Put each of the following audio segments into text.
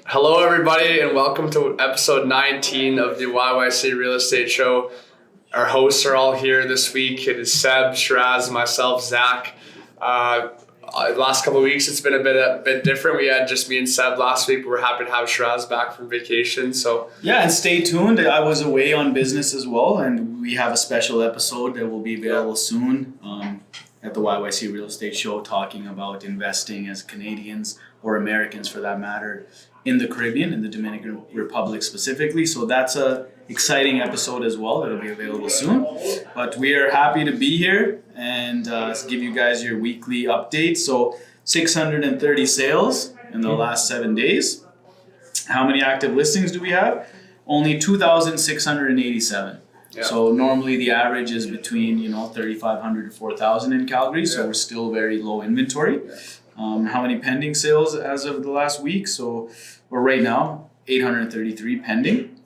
Hello, everybody, and welcome to episode 19 of the YYC Real Estate Show. Our hosts are all here this week. It is Seb, Sheraz, myself, Zach. Last couple of weeks, it's been a bit different. We had just me and Seb last week. We're happy to have Sheraz back from vacation. So yeah, and stay tuned. I was away on business as well, and we have a special episode that will be available soon at the YYC Real Estate Show, talking about investing as Canadians or Americans, for that matter, in the Caribbean, in the Dominican Republic specifically. So that's a exciting episode as well. It'll be available soon. But we are happy to be here and give you guys your weekly updates. So 630 sales in the last 7 days. How many active listings do we have? Only 2,687. Yeah. So normally the average is between 3,500 to 4,000 in Calgary. So we're still very low inventory. How many pending sales as of the last week? So we're right now 833 pending.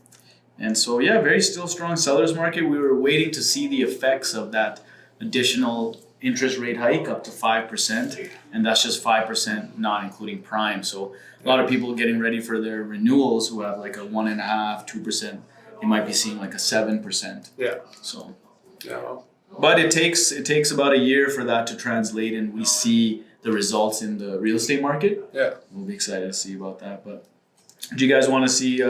And so, yeah, very still strong seller's market. We were waiting to see the effects of that additional interest rate hike up to 5%. And that's just 5%, not including prime. So a lot of people getting ready for their renewals who have like a 1.5%, 2%. They might be seeing like a 7%. Yeah. So, yeah. Well. But it takes about a year for that to translate, and we see the results in the real estate market. Yeah. We'll be excited to see about that. But do you guys want to see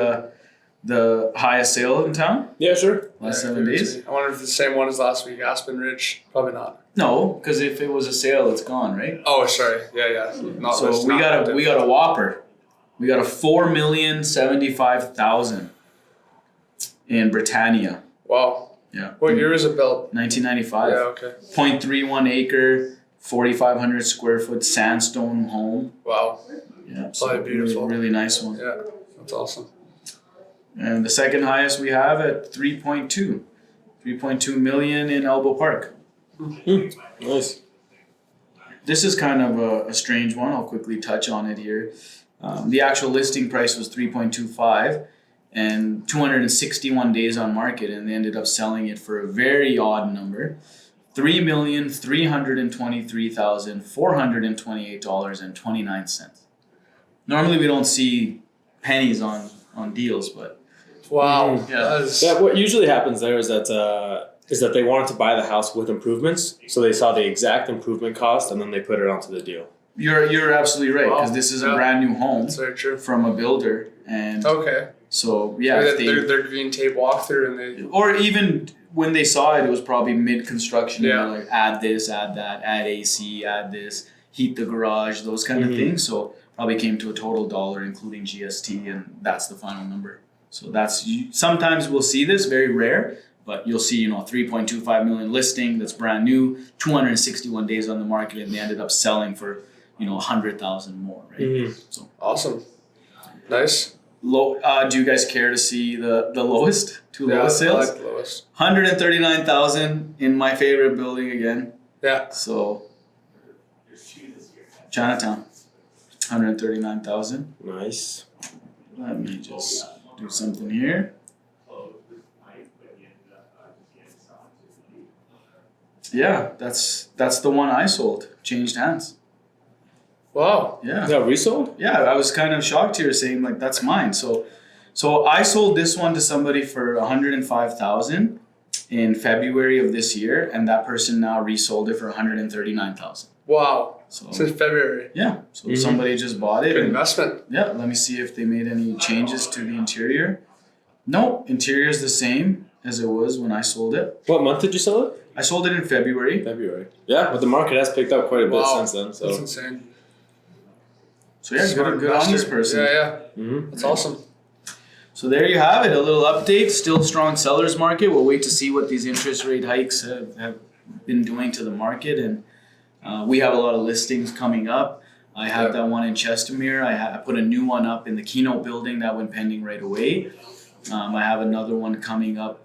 the highest sale in town? Yeah, sure. Last 7 days? I wonder if it's the same one as last week, Aspen Ridge. Probably not. No, because if it was a sale, it's gone, right? Oh, sorry. Yeah. Not so we got a whopper. We got a 4,075,000 in Britannia. Wow. Yeah. What year is it built? 1995. Yeah, okay. 0.31 acre, 4,500 square foot sandstone home. Wow. Yeah. Probably beautiful. Really nice one. Yeah, that's awesome. And the second highest we have at 3.2 million in Elbow Park. Nice. This is kind of a strange one. I'll quickly touch on it here. The actual listing price was 3.25 and 261 days on market, and they ended up selling it for a very odd number, $3,323,428.29. Normally we don't see pennies on deals, but wow. Yeah. What usually happens there is that they wanted to buy the house with improvements, so they saw the exact improvement cost and then they put it onto the deal. You're absolutely right, because this is a brand new home. That's very true. From a builder, and okay. So yeah, they're doing tape walkthrough, and or even when they saw it, it was probably mid-construction. Yeah. And they're like, add this, add that, add AC, add this, heat the garage, those kind of things. So probably came to a total dollar, including GST, and that's the final number. So that's sometimes we'll see this, very rare, but you'll see 3.25 million listing that's brand new, 261 days on the market, and they ended up selling for 100,000 more, right? So awesome, nice. Low. Do you guys care to see the lowest? Lowest sales? I like the lowest. 139,000 in my favorite building again. Yeah. So Chinatown, 139,000. Nice. Let me just do something here. Yeah, that's the one I sold. Changed hands. Wow. Yeah. Yeah, resold? Yeah, I was kind of shocked here, saying like that's mine. So I sold this one to somebody for 105,000 in February of this year, and that person now resold it for 139,000. Wow. So since February. Yeah. So somebody just bought it. Good investment. Yeah. Let me see if they made any changes to the interior. No, interior is the same as it was when I sold it. What month did you sell it? I sold it in February. Yeah, but the market has picked up quite a bit since then. So that's insane. So yeah, good on this person. Yeah. That's awesome. So there you have it, a little update. Still strong seller's market. We'll wait to see what these interest rate hikes have been doing to the market, and we have a lot of listings coming up. I have that one in Chestermere. I put a new one up in the Keynote building that went pending right away. I have another one coming up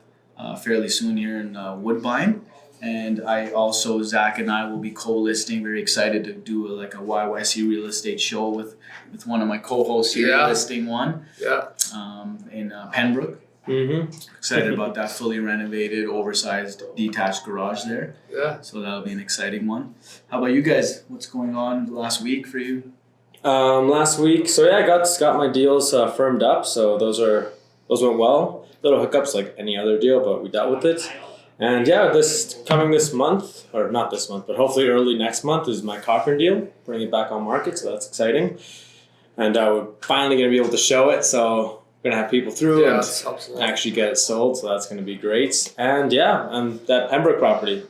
fairly soon here in Woodbine. And Zach and I will be co-listing. Very excited to do a YYC Real Estate Show with one of my co-hosts here, listing one in Pembroke. Excited about that fully renovated, oversized, detached garage there. Yeah. So that'll be an exciting one. How about you guys? What's going on last week for you? Last week, so yeah, I got my deals firmed up. So those went well. Little hiccups like any other deal, but we dealt with it. And yeah, this month, or not this month, but hopefully early next month is my Cochrane deal. Bring it back on market, so that's exciting. And we're finally going to be able to show it, so we're going to have people through and actually get it sold, so that's going to be great. And yeah, that Pembroke property.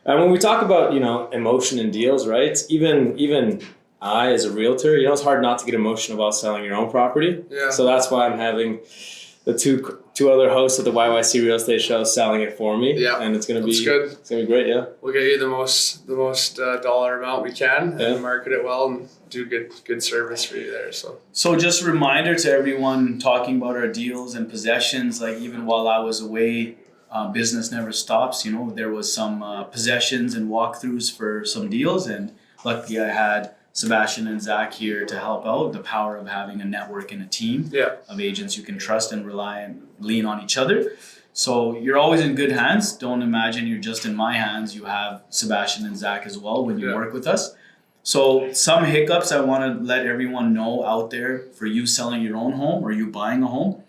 And when we talk about, emotion in deals, right? Even I, as a realtor, it's hard not to get emotional about selling your own property. Yeah. So that's why I'm having the two other hosts of the YYC Real Estate Show selling it for me. Yeah. And it's gonna be good. It's gonna be great. Yeah. We'll get you the most dollar amount we can and market it well and do good service for you there. So just a reminder to everyone talking about our deals and possessions. Like even while I was away, business never stops. There was some possessions and walkthroughs for some deals, and luckily I had Sebastian and Zach here to help out. The power of having a network and a team of agents you can trust and rely and lean on each other. So you're always in good hands. Don't imagine you're just in my hands. You have Sebastian and Zach as well when you work with us. So some hiccups I want to let everyone know out there for you selling your own home or you buying a home.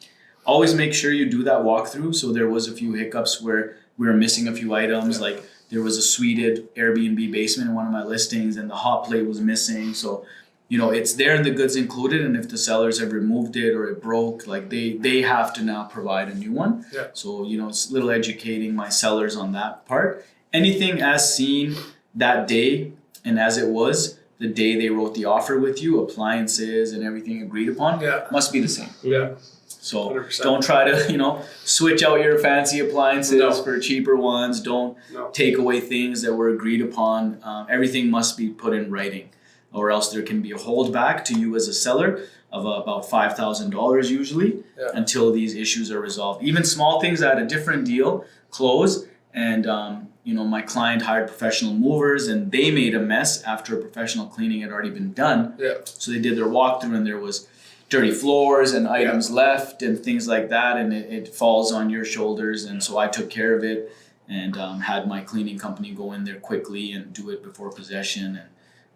Always make sure you do that walkthrough. So there was a few hiccups where we were missing a few items, like there was a suited Airbnb basement in one of my listings and the hot plate was missing. So, it's there in the goods included. And if the sellers have removed it or it broke, like they have to now provide a new one. Yeah. So, it's a little educating my sellers on that part. Anything as seen that day and as it was the day they wrote the offer with you, appliances and everything agreed upon, must be the same. Yeah. So 100%. Don't try to, switch out your fancy appliances for cheaper ones. Don't take away things that were agreed upon. Everything must be put in writing, or else there can be a holdback to you as a seller of about $5,000 usually until these issues are resolved. Even small things at a different deal close, and my client hired professional movers and they made a mess after a professional cleaning had already been done. Yeah. So they did their walkthrough and there was dirty floors and items left and things like that, and it falls on your shoulders. And so I took care of it and had my cleaning company go in there quickly and do it before possession, and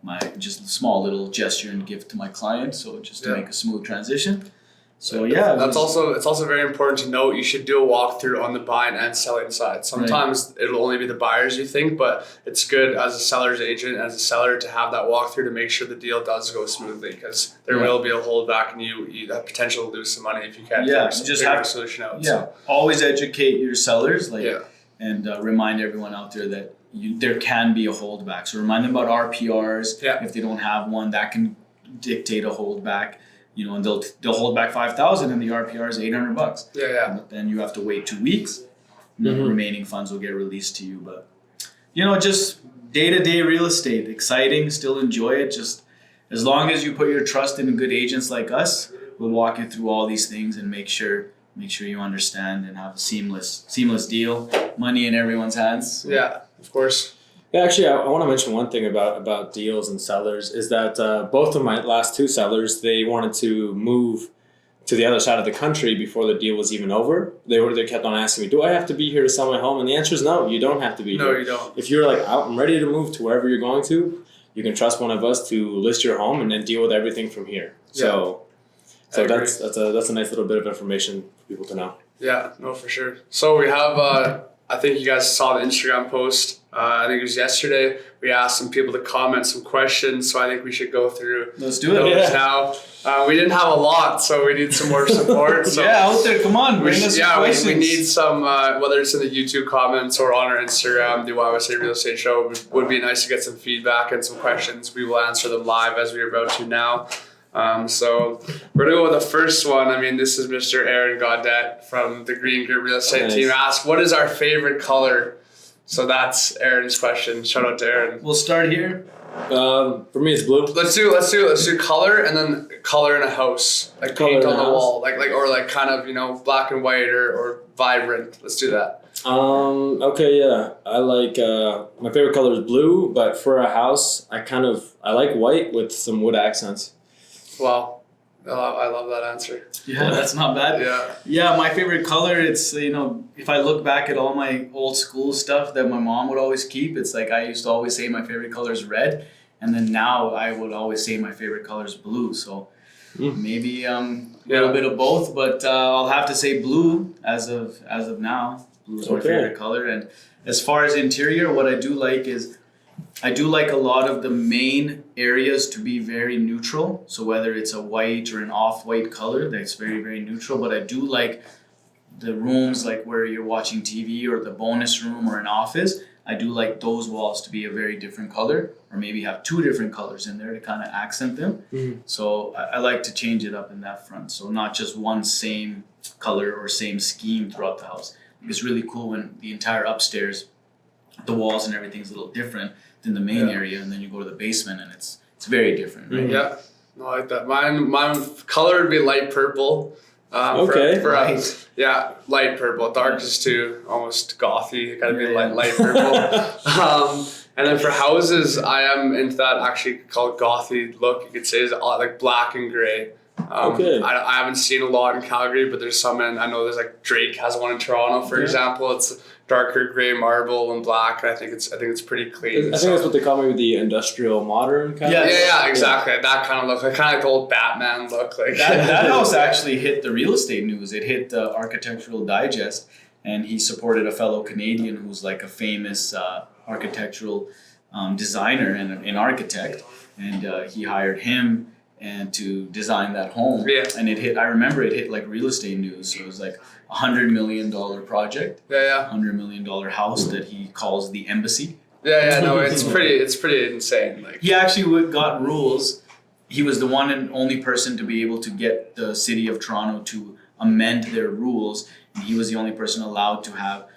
my just a small little gesture and gift to my client, so just to make a smooth transition. So it's also very important to note you should do a walkthrough on the buying and selling side. Sometimes it'll only be the buyers you think, but it's good as a seller's agent, as a seller, to have that walkthrough to make sure the deal does go smoothly, because there will be a holdback and you have potential to lose some money if you can't figure a solution out. Always educate your sellers and remind everyone out there that there can be a holdback. So remind them about RPRs. If they don't have one, that can dictate a holdback. And they'll hold back $5,000 and the RPR is $800. But then you have to wait 2 weeks. The remaining funds will get released to you. But just day-to-day real estate, exciting. Still enjoy it. Just as long as you put your trust in good agents like us, we'll walk you through all these things and make sure you understand and have a seamless deal. Money in everyone's hands. So. Yeah, of course. Yeah, actually, I want to mention one thing about deals and sellers is that both of my last two sellers, they wanted to move to the other side of the country before the deal was even over. They kept on asking me, do I have to be here to sell my home? And the answer is no, you don't have to be here. No, you don't. If you're like, I'm ready to move to wherever you're going to, you can trust one of us to list your home and then deal with everything from here. So that's a nice little bit of information for people to know. Yeah, no, for sure. So we have, I think you guys saw the Instagram post. I think it was yesterday. We asked some people to comment some questions, so I think we should go through those now. We didn't have a lot, so we need some more support. So out there, come on, bring us some questions. We need some, whether it's in the YouTube comments or on our Instagram, the YYC Real Estate Show. Would be nice to get some feedback and some questions. We will answer them live as we are about to now. So we're gonna go with the first one. I mean, this is Mr. Aaron Gaudette from the Green Group Real Estate Team. Asked, what is our favorite color? So that's Aaron's question. Shout out to Aaron. We'll start here. For me, it's blue. Let's do color and then color in a house, like paint on the wall, like kind of black and white or vibrant. Let's do that. Okay, yeah. I like my favorite color is blue, but for a house, I like white with some wood accents. Wow. I love that answer. Yeah, that's not bad. Yeah, my favorite color, it's, if I look back at all my old school stuff that my mom would always keep, it's like I used to always say my favorite color is red. And then now I would always say my favorite color is blue. So maybe a little bit of both, but I'll have to say blue as of now. Blue is my favorite color. And as far as interior, what I do like is I do like a lot of the main areas to be very neutral. So whether it's a white or an off-white color, that's very, very neutral. But I do like the rooms like where you're watching TV or the bonus room or an office. I do like those walls to be a very different color, or maybe have two different colors in there to kind of accent them. So I like to change it up in that front. So not just one same color or same scheme throughout the house. It's really cool when the entire upstairs, the walls and everything's a little different than the main area, and then you go to the basement and it's very different, right? Yeah, I like that. Mine color would be light purple. Light purple. Dark is too almost gothy. It gotta be light purple. And then for houses, I am into that actually called gothy look. You could say is like black and gray. I haven't seen a lot in Calgary, but there's some I know there's like Drake has one in Toronto, for example. It's darker gray marble and black, and I think it's pretty clean. I think that's what they call maybe the industrial modern kind of. Yeah, exactly. That kind of look, like kind of like the old Batman look. Like that house actually hit the real estate news. It hit the Architectural Digest, and he supported a fellow Canadian who's like a famous architectural designer and an architect, and he hired him and to design that home. And I remember it hit like real estate news. So it was like $100 million project. $100 million house that he calls the embassy. No, it's pretty insane. Like he actually got rules. He was the one and only person to be able to get the city of Toronto to amend their rules. And he was the only person allowed to have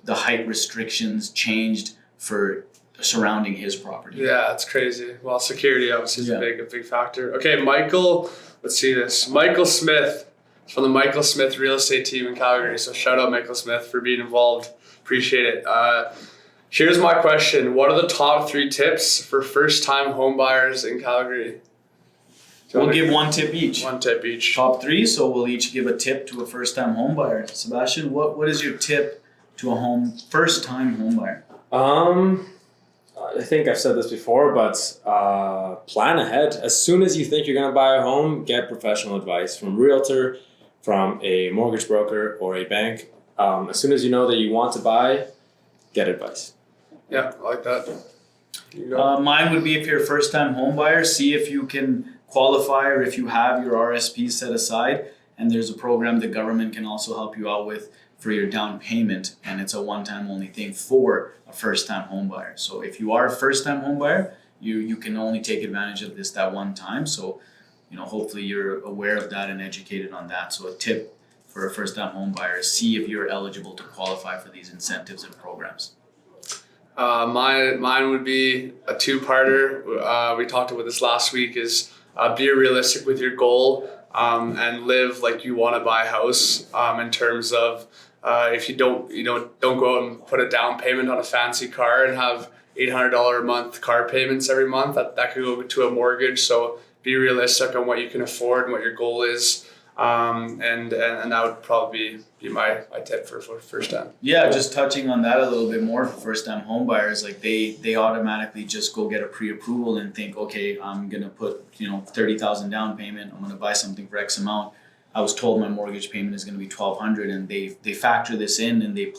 the height restrictions changed for surrounding his property. Yeah, it's crazy. Well, security obviously is a big factor. Okay, Michael, let's see this. Michael Smith from the Michael Smith Real Estate team in Calgary. So shout out Michael Smith for being involved. Appreciate it. Here's my question. What are the top 3 tips for first-time home buyers in Calgary? We'll give one tip each. One tip each. Top 3, so we'll each give a tip to a first-time home buyer. Sebastian, what is your tip to a first-time home buyer? I think I've said this before, but plan ahead. As soon as you think you're going to buy a home, get professional advice from a realtor, from a mortgage broker, or a bank. As soon as you know that you want to buy, get advice. Yeah, I like that. Mine would be, if you're a first-time home buyer, see if you can qualify or if you have your RSP set aside. And there's a program the government can also help you out with for your down payment, and it's a one-time only thing for a first-time home buyer. So if you are a first-time home buyer, you can only take advantage of this that one time. So, hopefully you're aware of that and educated on that. So a tip for a first-time home buyer is see if you're eligible to qualify for these incentives and programs. Mine would be a 2-parter. We talked about this last week. Is be realistic with your goal and live like you want to buy a house. In terms of if you don't go out and put a down payment on a fancy car and have $800 a month car payments every month. That could go to a mortgage. So be realistic on what you can afford and what your goal is. And that would probably be my tip for first time. Yeah, just touching on that a little bit more for first time home buyers, like they automatically just go get a pre-approval and think, okay, I'm gonna put $30,000 down payment, I'm gonna buy something for X amount. I was told my mortgage payment is gonna be $1,200, and they factor this in and they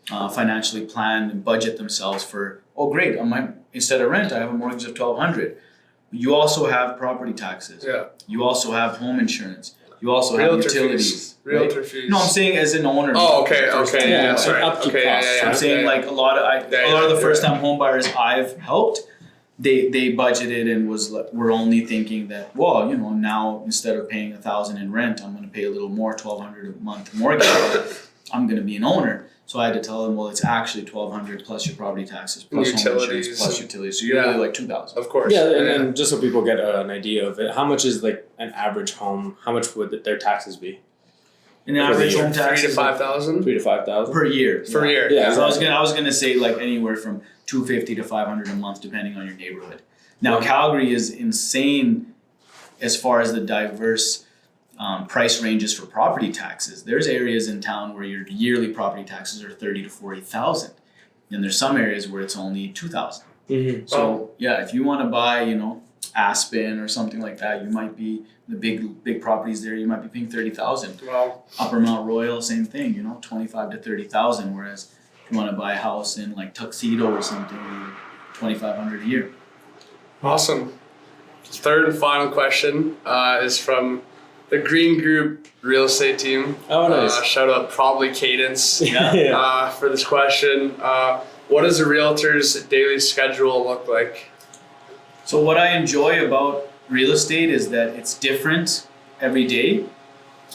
financially plan and budget themselves for, oh great, instead of rent I have a mortgage of $1,200. You also have property taxes. Yeah. You also have home insurance. You also have utilities. Realtor fees. No, I'm saying as an owner. Oh, okay, yeah, sorry. Okay, yeah. I'm saying like a lot of the first time home buyers I've helped, they budgeted and were only thinking that, well, now instead of paying $1,000 in rent, I'm going to pay a little more, $1,200 a month mortgage. I'm going to be an owner. So I had to tell them, well, it's actually $1,200 plus your property taxes, plus home insurance, plus utilities. So you're really like $2,000. Of course. Yeah, and just so people get an idea of it, how much is like an average home? How much would their taxes be? An average home tax $3,000 to $5,000. $3,000 to $5,000 per year. Per year. Yeah. So I was gonna say like anywhere from $250 to $500 a month, depending on your neighborhood. Now Calgary is insane as far as the diverse price ranges for property taxes. There's areas in town where your yearly property taxes are $30,000 to $40,000, and there's some areas where it's only $2,000. Mm-hmm. So yeah, if you want to buy, Aspen or something like that, you might be the big properties there. You might be paying 30,000. Wow. Upper Mount Royal, same thing. 25 to 30,000. Whereas if you want to buy a house in like Tuxedo or something, 2,500 a year. Awesome. Third and final question is from the Green Group real estate team. Oh, nice. Shout out probably Cadence Yeah. for this question. What does a realtor's daily schedule look like? So what I enjoy about real estate is that it's different every day.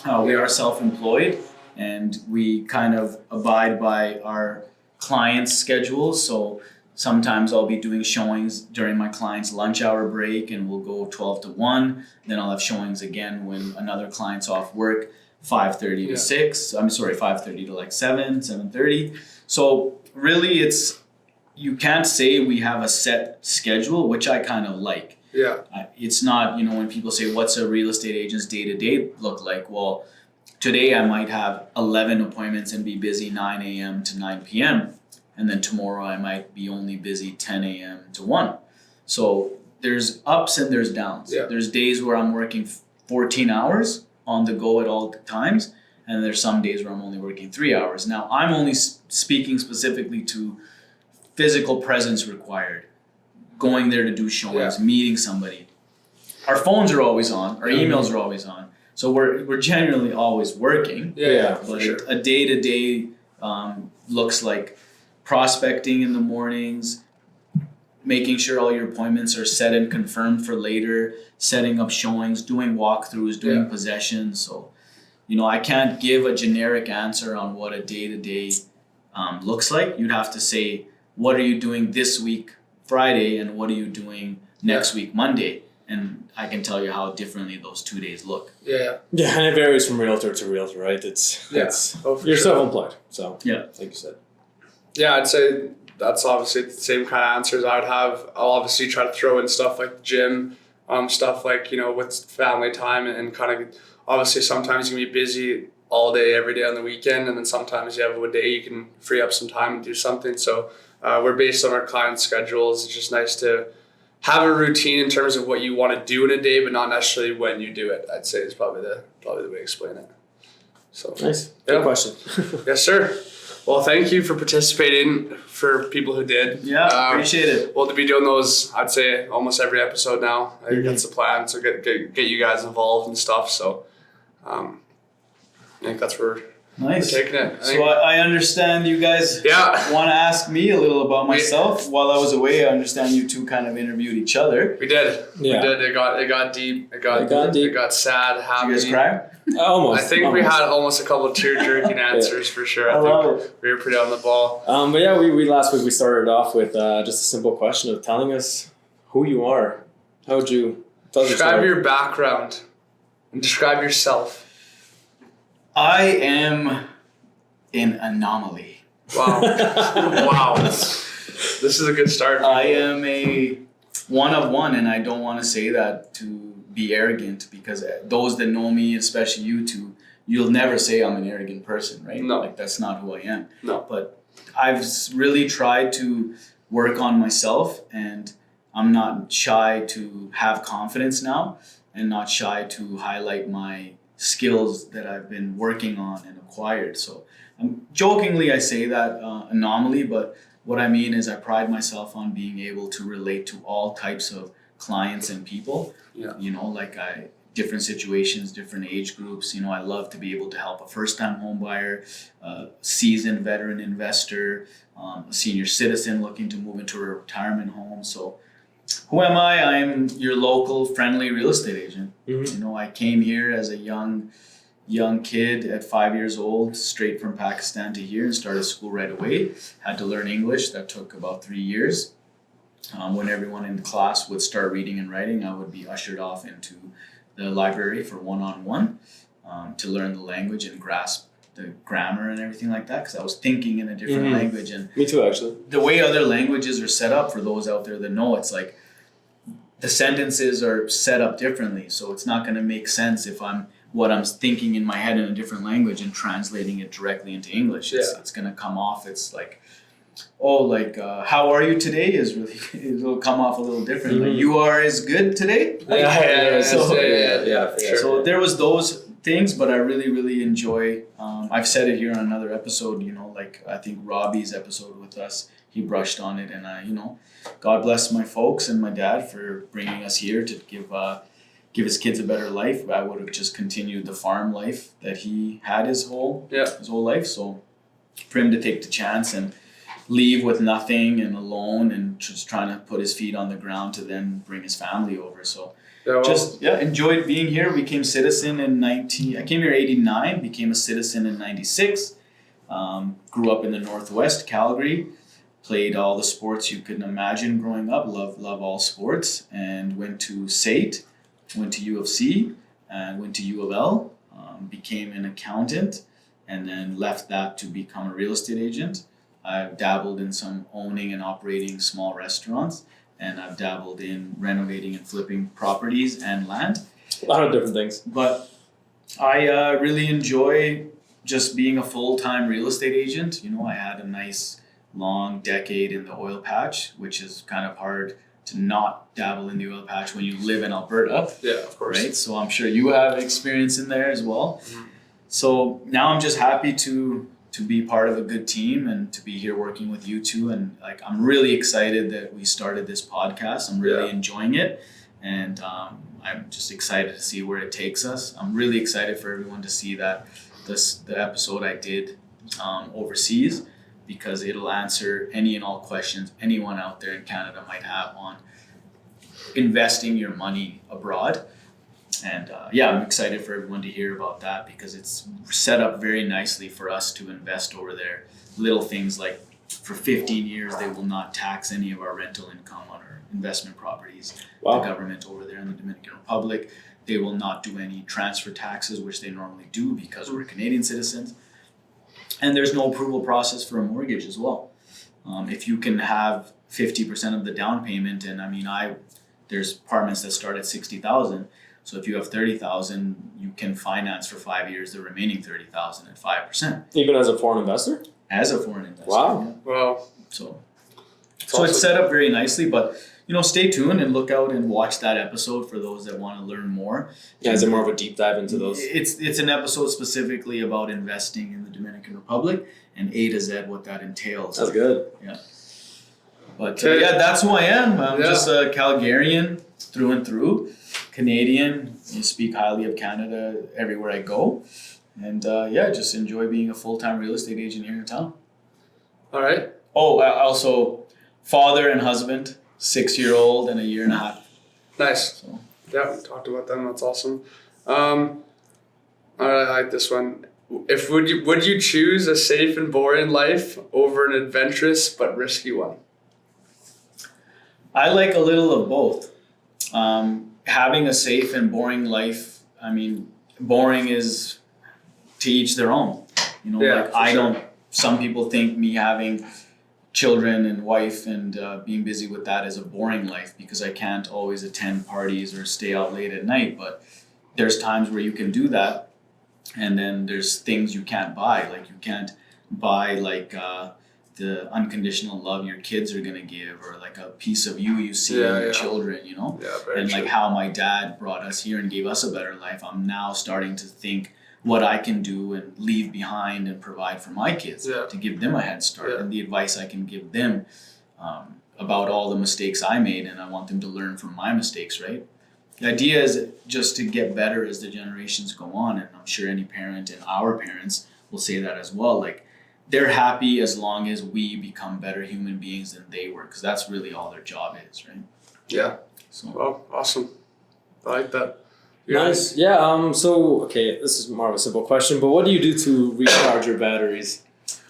We are self-employed and we kind of abide by our clients' schedules. So sometimes I'll be doing showings during my client's lunch hour break and we'll go 12 to 1. Then I'll have showings again when another client's off work, 5:30 to 6. 5:30 to like 7, 7:30. So really you can't say we have a set schedule, which I kind of like. Yeah. It's not, when people say, what's a real estate agent's day-to-day look like? Well, today I might have 11 appointments and be busy 9 a.m. to 9 p.m. And then tomorrow I might be only busy 10 a.m. to 1. So there's ups and there's downs. Yeah. There's days where I'm working 14 hours on the go at all times. And there's some days where I'm only working 3 hours. Now, I'm only speaking specifically to physical presence required, going there to do showings, meeting somebody. Our phones are always on, our emails are always on, so we're generally always working. Yeah, But for sure. a day-to-day looks like prospecting in the mornings, making sure all your appointments are set and confirmed for later, setting up showings, doing walkthroughs, doing possessions. So, I can't give a generic answer on what a day-to-day looks like. You'd have to say, what are you doing this week, Friday, and what are you doing next week, Monday? And I can tell you how differently those 2 days look. Yeah. Yeah, and it varies from realtor to realtor, right? You're self-employed, so like you said. Yeah, I'd say that's obviously the same kind of answers I would have. I'll obviously try to throw in stuff like gym, stuff like, with family time and kind of, obviously sometimes you can be busy all day, every day on the weekend, and then sometimes you have a day you can free up some time and do something. So we're based on our client schedules. It's just nice to have a routine in terms of what you want to do in a day, but not necessarily when you do it. I'd say is probably the way to explain it. So Nice. Good question. Yes, sir. Well, thank you for participating. For people who did, Appreciate it. We'll be doing those, I'd say, almost every episode now. I think that's the plan. So get you guys involved and stuff. So I think that's where we're taking it. So I understand you guys want to ask me a little about myself. While I was away, I understand you two kind of interviewed each other. We did. Yeah. We did. It got deep. It got deep. It got sad, happy. Did you guys cry? Almost. I think we had almost a couple of tear-jerking answers for sure. I think we were pretty on the ball. But yeah, we last week we started off with just a simple question of telling us who you are. How would you describe your background and describe yourself? I am an anomaly. Wow. Wow. This is a good start. I am a one of one, and I don't want to say that to be arrogant, because those that know me, especially you two, you'll never say I'm an arrogant person, right? No. Like, that's not who I am. No. But I've really tried to work on myself, and I'm not shy to have confidence now, and not shy to highlight my skills that I've been working on and acquired. So jokingly I say that anomaly, but what I mean is I pride myself on being able to relate to all types of clients and people. Different situations, different age groups. I love to be able to help a first-time home buyer, a seasoned veteran investor, a senior citizen looking to move into a retirement home. So who am I? I'm your local friendly real estate agent. Mm-hmm. I came here as a young kid at 5 years old, straight from Pakistan to here, and started school right away. Had to learn English. That took about 3 years. When everyone in the class would start reading and writing, I would be ushered off into the library for one-on-one to learn the language and grasp the grammar and everything like that, because I was thinking in a different language. And me too, actually. The way other languages are set up, for those out there that know, it's like the sentences are set up differently. So it's not going to make sense if I'm thinking in my head in a different language and translating it directly into English. It's going to come off. It's like oh, like, how are you today is really, it'll come off a little different. Like, you are as good today. Yeah, for sure. So there was those things, but I really, really enjoy, I've said it here on another episode, you know, like I think Robbie's episode with us, he brushed on it, and you know, God bless my folks and my dad for bringing us here to give his kids a better life. I would have just continued the farm life that he had his whole life. So for him to take the chance and leave with nothing and alone and just trying to put his feet on the ground to then bring his family over. So enjoyed being here. Became citizen in I came here 89, became a citizen in 96. Grew up in the Northwest, Calgary. Played all the sports you could imagine growing up. Love all sports. And went to SAIT, went to U of C, and went to U of L. Became an accountant, and then left that to become a real estate agent. I've dabbled in some owning and operating small restaurants, and I've dabbled in renovating and flipping properties and land. A lot of different things. But I really enjoy just being a full-time real estate agent. You know, I had a nice long decade in the oil patch, which is kind of hard to not dabble in the oil patch when you live in Alberta. Yeah, of course. Right? So I'm sure you have experience in there as well. Mm-hmm. So now I'm just happy to be part of a good team and to be here working with you two. And like, I'm really excited that we started this podcast. I'm really enjoying it. And I'm just excited to see where it takes us. I'm really excited for everyone to see that the episode I did overseas, because it'll answer any and all questions anyone out there in Canada might have on investing your money abroad. And I'm excited for everyone to hear about that, because it's set up very nicely for us to invest over there. Little things like, for 15 years, they will not tax any of our rental income on our investment properties. Wow. The government over there in the Dominican Republic, they will not do any transfer taxes, which they normally do because we're Canadian citizens. And there's no approval process for a mortgage as well. If you can have 50% of the down payment, and I mean, there's apartments that start at $60,000. So if you have $30,000, you can finance for 5 years the remaining $30,000 at 5%. Even as a foreign investor? As a foreign investor. Wow. Yeah. Wow. So it's set up very nicely, but you know, stay tuned and look out and watch that episode for those that want to learn more. Yeah, is it more of a deep dive into those? It's an episode specifically about investing in the Dominican Republic and A to Z what that entails. That's good. Yeah. But that's who I am. I'm just a Calgarian through and through. Canadian. You speak highly of Canada everywhere I go. And just enjoy being a full-time real estate agent here in town. All right. Oh, also father and husband, 6-year-old and a year and a half. Nice. So. Yeah, we talked about them. That's awesome. I like this one. Would you choose a safe and boring life over an adventurous but risky one? I like a little of both. Having a safe and boring life, I mean, boring is to each their own. You know, some people think me having children and wife and being busy with that is a boring life because I can't always attend parties or stay out late at night. But there's times where you can do that, and then there's things you can't buy. Like you can't buy the unconditional love your kids are gonna give, or like a piece of you see in your children, you know? Yeah, very and true. Like how my dad brought us here and gave us a better life. I'm now starting to think what I can do and leave behind and provide for my kids to give them a head start, and the advice I can give them about all the mistakes I made, and I want them to learn from my mistakes, right? The idea is just to get better as the generations go on, and I'm sure any parent and our parents will say that as well. Like, they're happy as long as we become better human beings than they were, because that's really all their job is, right? Yeah. So. Well, awesome. I like that. Nice. Yeah. So, okay, this is more of a simple question, but what do you do to recharge your batteries?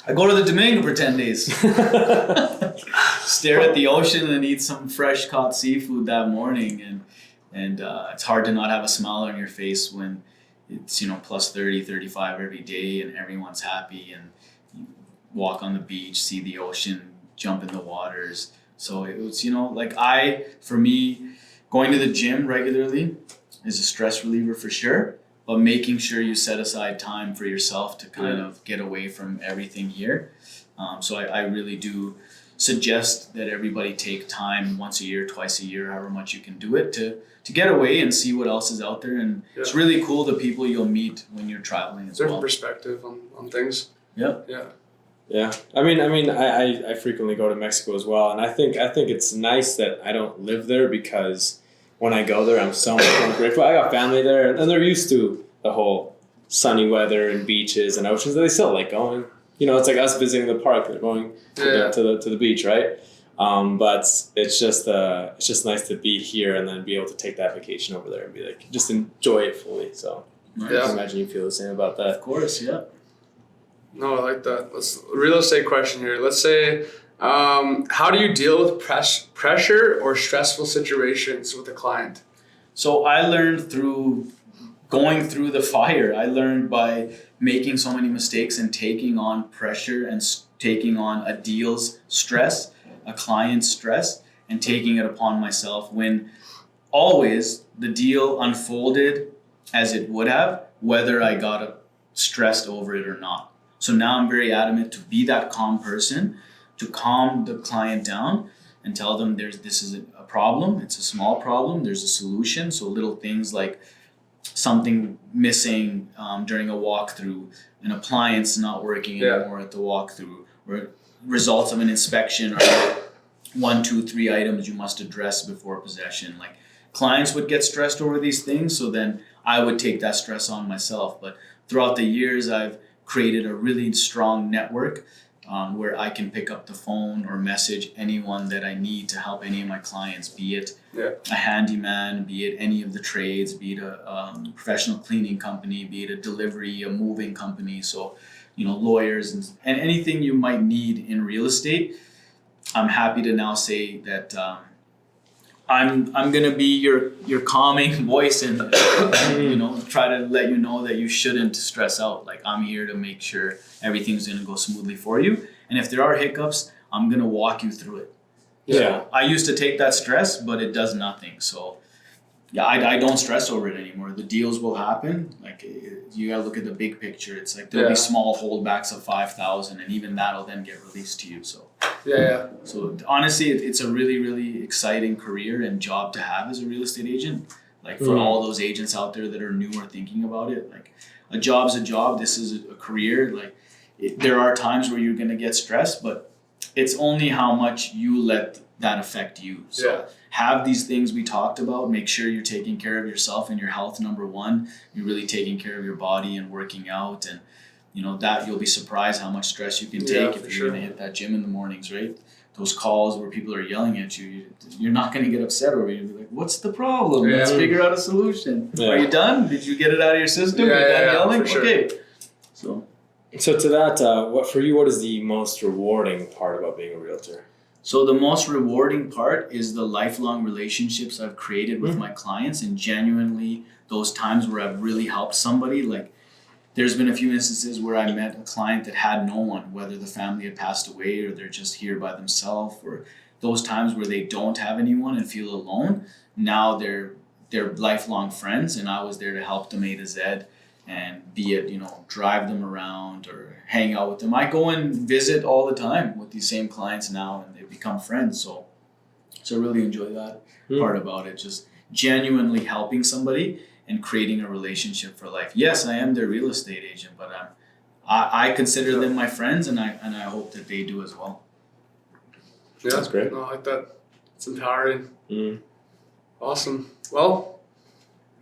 I go to the Dominican for 10 days. Stare at the ocean and eat some fresh caught seafood that morning, and it's hard to not have a smile on your face when it's, you know, plus 30, 35 every day, and everyone's happy, and you walk on the beach, see the ocean, jump in the waters. So it was, you know, like for me, going to the gym regularly is a stress reliever for sure, but making sure you set aside time for yourself to kind of get away from everything here. So I really do suggest that everybody take time once a year, twice a year, however much you can do it to get away and see what else is out there. And it's really cool the people you'll meet when you're traveling as Different well. perspective on things. Yeah. Yeah. Yeah, I mean, I frequently go to Mexico as well, and I think it's nice that I don't live there, because when I go there, I'm so much more grateful. I got family there, and they're used to the whole sunny weather and beaches and oceans. They still like going. You know, it's like us visiting the park. They're going to the beach, right? But it's just nice to be here and then be able to take that vacation over there and be like, just enjoy it fully. So I can imagine you feel the same about that. Of course, yeah. No, I like that. Real estate question here. Let's say, how do you deal with pressure or stressful situations with a client? So I learned through going through the fire. I learned by making so many mistakes and taking on pressure and taking on a deal's stress, a client's stress, and taking it upon myself, when always the deal unfolded as it would have, whether I got stressed over it or not. So now I'm very adamant to be that calm person, to calm the client down and tell them this is a problem. It's a small problem. There's a solution. So little things like something missing during a walkthrough, an appliance not working anymore at the walkthrough, or results of an inspection, or 1, 2, 3 items you must address before possession. Like, clients would get stressed over these things, so then I would take that stress on myself. But throughout the years, I've created a really strong network where I can pick up the phone or message anyone that I need to help any of my clients, be it a handyman, be it any of the trades, be it a professional cleaning company, be it a delivery, a moving company. So, lawyers and anything you might need in real estate. I'm happy to now say that I'm gonna be your calming voice and try to let you know that you shouldn't stress out. Like, I'm here to make sure everything's gonna go smoothly for you, and if there are hiccups, I'm gonna walk you through it. So I used to take that stress, but it does nothing. So I don't stress over it anymore. The deals will happen. Like, you gotta look at the big picture. It's like there'll be small holdbacks of 5,000, and even that'll then get released to you. So. So honestly, it's a really, really exciting career and job to have as a real estate agent. Like, for all those agents out there that are new or thinking about it, like, a job's a job. This is a career. Like, there are times where you're gonna get stressed, but it's only how much you let that affect you. So have these things we talked about. Make sure you're taking care of yourself and your health, number one. You're really taking care of your body and working out, and that you'll be surprised how much stress you can take if you're going to hit that gym in the mornings, right? Those calls where people are yelling at you, you're not going to get upset over it. You'll be like, what's the problem? Let's figure out a solution. Are you done? Did you get it out of your system? You're done yelling? Okay. So to that, what is the most rewarding part about being a realtor? So the most rewarding part is the lifelong relationships I've created with my clients, and genuinely those times where I've really helped somebody. Like, there's been a few instances where I met a client that had no one, whether the family had passed away or they're just here by themselves, or those times where they don't have anyone and feel alone. Now they're lifelong friends, and I was there to help them A to Z, and be it, drive them around or hang out with them. I go and visit all the time with these same clients now, and they've become friends. So I really enjoy that part about it, just genuinely helping somebody and creating a relationship for life. Yes, I am their real estate agent, but I consider them my friends, and I hope that they do as well. Yeah, that's great. No, I like that. It's empowering. Awesome. Well,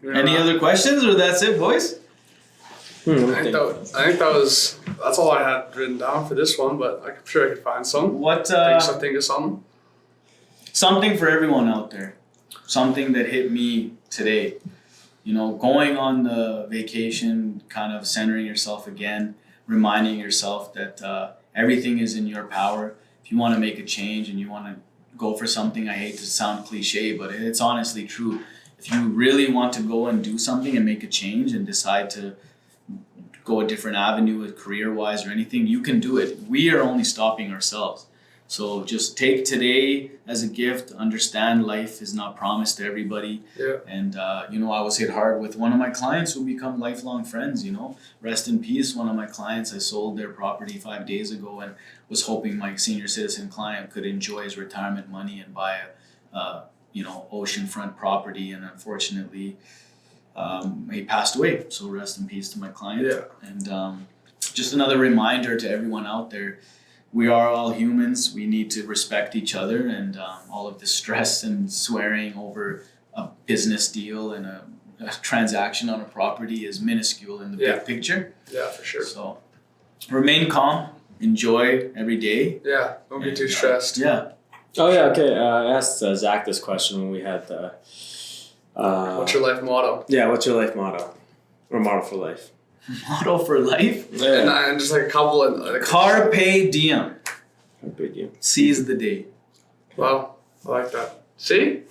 any other questions, or that's it, boys? I think that's all I had written down for this one, but I'm sure I could find some. Think of something. Something for everyone out there. Something that hit me today. Going on the vacation, kind of centering yourself again, reminding yourself that everything is in your power. If you want to make a change and you want to go for something, I hate to sound cliche, but it's honestly true. If you really want to go and do something and make a change and decide to go a different avenue career-wise or anything, you can do it. We are only stopping ourselves. So just take today as a gift. Understand life is not promised to everybody. Yeah. And, I was hit hard with one of my clients who become lifelong friends, Rest in peace, one of my clients. I sold their property 5 days ago and was hoping my senior citizen client could enjoy his retirement money and buy a oceanfront property. And unfortunately, he passed away. So rest in peace to my client. Yeah. And just another reminder to everyone out there, we are all humans. We need to respect each other, and all of the stress and swearing over a business deal and a transaction on a property is minuscule in the big picture. Yeah, for sure. So remain calm, enjoy every day. Yeah, don't get too stressed. Yeah. Oh yeah, okay. I asked Zach this question when we had the. What's your life motto? Yeah, what's your life motto, or motto for life? Motto for life? Yeah. And just like a couple of Carpe diem. Big deal. Seize the day. Wow, I like that. See?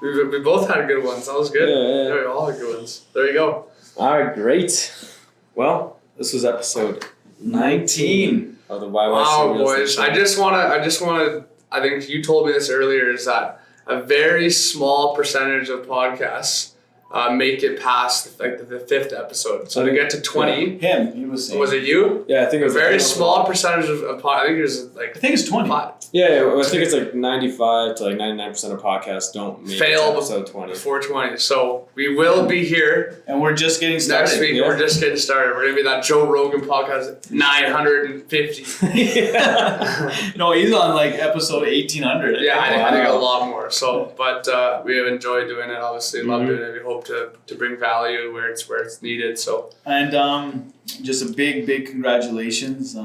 We both had good ones. That was good. Yeah. We all had good ones. There you go. All right, great. Well, this was episode 19 of the YYC Wow, Real Estate boys. Show. I just wanna I think you told me this earlier, is that a very small percentage of podcasts make it past like the 5th episode. So to get to 20, Him, he was saying. was it you? Yeah, I think it A was very small percentage of I think it was like I think it's 20. Yeah, I think it's like 95 to like 99% of podcasts don't make Fail it to episode 20. before 20. So we will be here And we're just getting started. next week. Yeah. We're just getting started. We're gonna be that Joe Rogan podcast 950. No, he's on like episode 1800. Yeah, I think a Wow. lot more. So, but we have enjoyed doing it. Obviously, love doing it. We hope to bring value where it's needed. So, And just a big congratulations.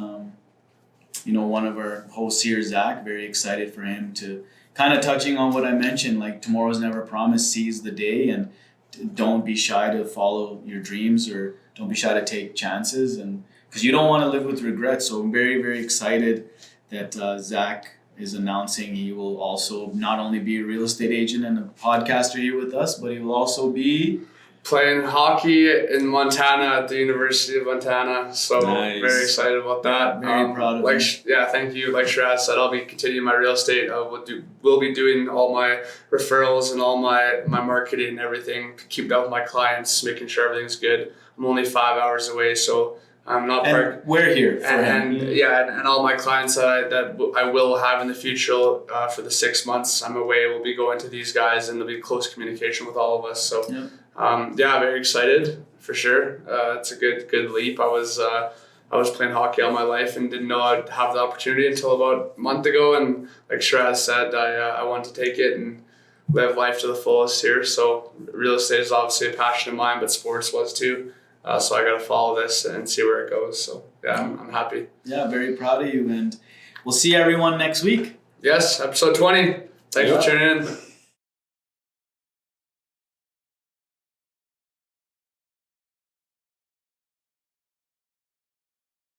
One of our hosts here, Zach, very excited for him to kind of touching on what I mentioned, like tomorrow's never promised, seize the day, and don't be shy to follow your dreams, or don't be shy to take chances, and because you don't want to live with regrets. So I'm very, very excited that Zach is announcing he will also not only be a real estate agent and a podcaster here with us, but he will also be playing hockey in Montana at the University of Montana. So Nice. very excited about that. Very proud of like, him. Yeah, thank you. Like Sheraz said, I'll be continuing my real estate. We'll be doing all my referrals and all my marketing and everything. Keep up with my clients, making sure everything's good. I'm only 5 hours away, so I'm not and we're here for him. and all my clients that I will have in the future for the 6 months I'm away will be going to these guys, and there'll be close communication with all of us. So. Yeah. Very excited for sure. It's a good leap. I was playing hockey all my life and didn't know I'd have the opportunity until about a month ago. And like Sheraz said, I wanted to take it and live life to the fullest here. So real estate is obviously a passion of mine, but sports was too. So I got to follow this and see where it goes. So yeah, I'm happy. Yeah, very proud of you, and we'll see everyone next week. Yes, episode 20. Thanks for tuning in.